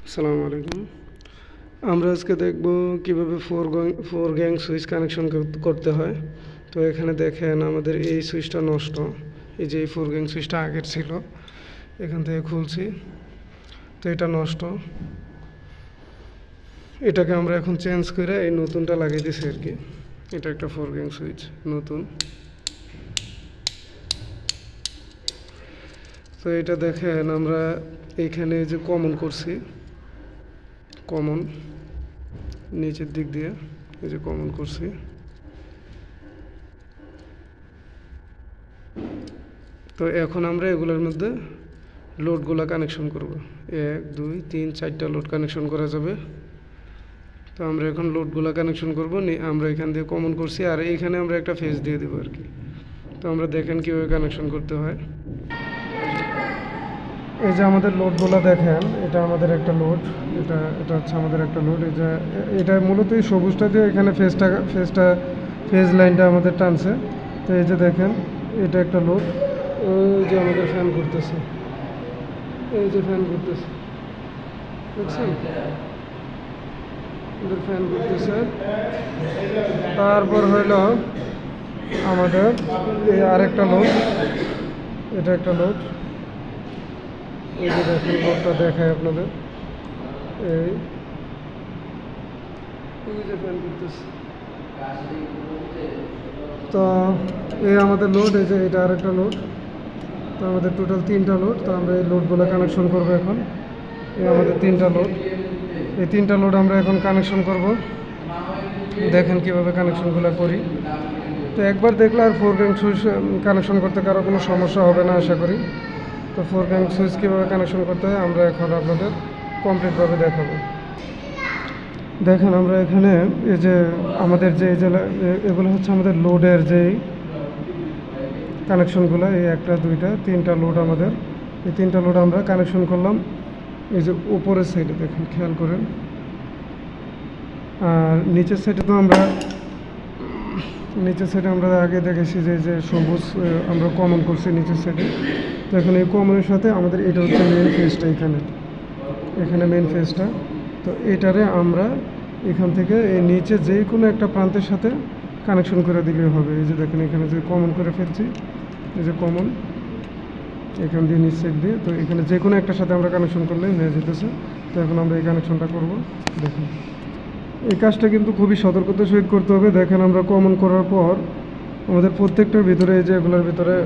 আসসালামু আলাইকুম। আমরা আজকে দেখব কিভাবে ফোর গ্যাং সুইচ কানেকশন করতে হয়। তো এখানে দেখেন আমাদের এই সুইচটা নষ্ট। এই যে এই ফোর গ্যাং সুইচটা আগের ছিল, এখান থেকে খুলছি, তো এটা নষ্ট। এটাকে আমরা এখন চেঞ্জ করে এই নতুনটা লাগিয়ে দিছি আর কি। এটা একটা ফোর গ্যাং সুইচ নতুন। তো এটা দেখেন আমরা এইখানে যে কমন করছি, কমন নিচের দিক দিয়ে এই যে কমন করছি। তো এখন আমরা এগুলোর মধ্যে লোডগুলো কানেকশন করব। 1 2 3 4টা লোড কানেকশন করা যাবে। তো আমরা এখন লোডগুলো কানেকশন করব। আমরা এখান দিয়ে কমন করছি, আর এইখানে আমরা একটা ফেজ দিয়ে দেবো আর কি। তো আমরা দেখেন কীভাবে কানেকশন করতে হয়। এই যে আমাদের লোডগুলো দেখেন, এটা আমাদের একটা লোড, এটা হচ্ছে আমাদের একটা লোড। এই যে এটা মূলত এই সবুজটা দিয়ে এখানে ফেজ লাইনটা আমাদের টানছে। তো এই যে দেখেন এটা একটা লোড। ওই যে আমাদের ফ্যান ঘুরতেছে, এই যে ফ্যান ঘুরতেছে, দেখছেন আমাদের ফ্যান ঘুরতেছে। তারপর হইল আমাদের এই আরেকটা লোড, এটা একটা লোড। এই যে দেখেন লোডটা দেখায় আপনাদের, এই যে ফ্যান করতেছে। তো এই আমাদের লোড, এই যে এটা আরেকটা লোড। তো আমাদের টোটাল 3টা লোড। তো আমরা এই লোডগুলো কানেকশন করব এখন। এই আমাদের 3টা লোড, এই 3টা লোড আমরা এখন কানেকশন করব। দেখেন কিভাবে কানেকশনগুলো করি। তো একবার দেখলে আর ফোর গ্যাং সুইচ কানেকশন করতে কারো কোনো সমস্যা হবে না আশা করি। তো ফোর গ্যাং সুইচ কীভাবে কানেকশন করতে হয় আমরা এখন আপনাদের কমপ্লিটভাবে দেখাবো। দেখেন আমরা এখানে এই যে আমাদের যে এগুলো হচ্ছে আমাদের লোডের যেই কানেকশনগুলো, এই 1টা 2টা 3টা লোড আমাদের। এই 3টা লোড আমরা কানেকশন করলাম এই যে উপরের সাইডে, দেখেন খেয়াল করেন। আর নিচের সাইডে তো আমরা আগে দেখেছি যে সবুজ আমরা কমন করছি নিচের সাইডে। তো এখন এই কমনের সাথে আমাদের এটা হচ্ছে মেন ফেজটা, এখানে মেন ফেজটা। তো এটারে আমরা এখান থেকে এই নিচে যে কোনো একটা প্রান্তের সাথে কানেকশন করে দিলেই হবে। এই যে দেখেন এখানে যে কমন করে ফেলছি, এই যে কমন এখান দিয়ে নিচ সাইড দিয়ে, তো এখানে যে কোনো একটার সাথে আমরা কানেকশন করলেই হয়ে যেতেছে। তো এখন আমরা এই কানেকশনটা করব। দেখুন এই কাজটা কিন্তু খুবই সতর্কতার সহিত করতে হবে। দেখেন আমরা কমন করার পর আমাদের প্রত্যেকটার ভিতরে, এই যে এগুলোর ভিতরে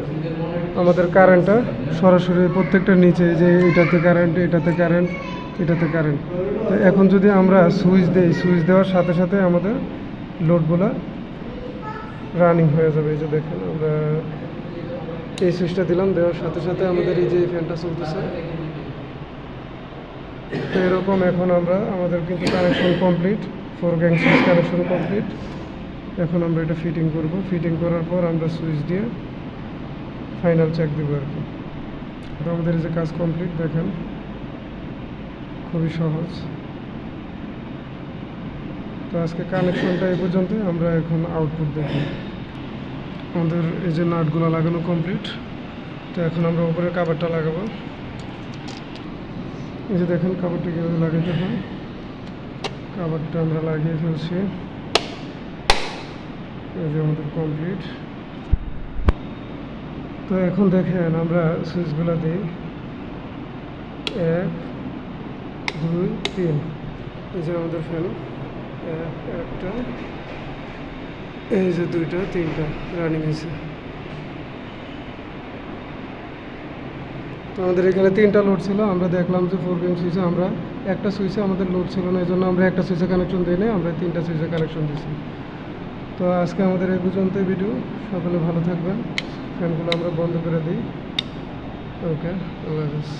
আমাদের কারেন্টটা সরাসরি প্রত্যেকটার নিচে, যে এটাতে কারেন্ট, এটাতে কারেন্ট, এটাতে কারেন্ট। তো এখন যদি আমরা সুইচ দিই, সুইচ দেওয়ার সাথে সাথে আমাদের লোডগুলো রানিং হয়ে যাবে। এই যে দেখেন আমরা এই সুইচটা দিলাম, দেওয়ার সাথে সাথে আমাদের এই যে ফ্যানটা চলতেছে। তো এরকম এখন আমাদের কিন্তু connection complete, four gang switch connection complete. এখন আমরা এটা ফিটিং করব। ফিটিং করার পর আমরা সুইচ দিয়ে ফাইনাল চেক দেবো আর কি। তো আমাদের এই যে কাজ কমপ্লিট, দেখেন খুবই সহজ। তো আজকে কানেকশনটা এই পর্যন্তই। আমরা এখন আউটপুট দেখি। আমাদের এই যে নাটগুলো লাগানো কমপ্লিট। তো এখন আমরা উপরের কাভারটা লাগাবো। এই যে দেখেন কাভারটা কীভাবে লাগাতে হয়। কাভারটা আমরা লাগিয়ে ফেলছি। এই যে আমাদের কমপ্লিট। তো এখন দেখেন আমরা সুইচগুলো দিই, 1 2 3। এই যে আমাদের ফ্যান, একটা, এই যে 2টা 3টা রানিং হয়েছে। তো আমাদের এখানে 3টা লোড ছিল। আমরা দেখলাম যে ফোর গ্যাং সুইচে আমরা একটা সুইচে আমাদের লোড ছিল না, এই জন্য আমরা একটা সুইচে কানেকশন দিই না, আমরা 3টা সুইচে কানেকশন দিয়েছি। তো আজকে আমাদের এই পর্যন্ত ভিডিও। সকলে ভালো থাকবেন। ফ্যানগুলো আমরা বন্ধ করে দিই। ওকে, আল্লাহ হাফেজ।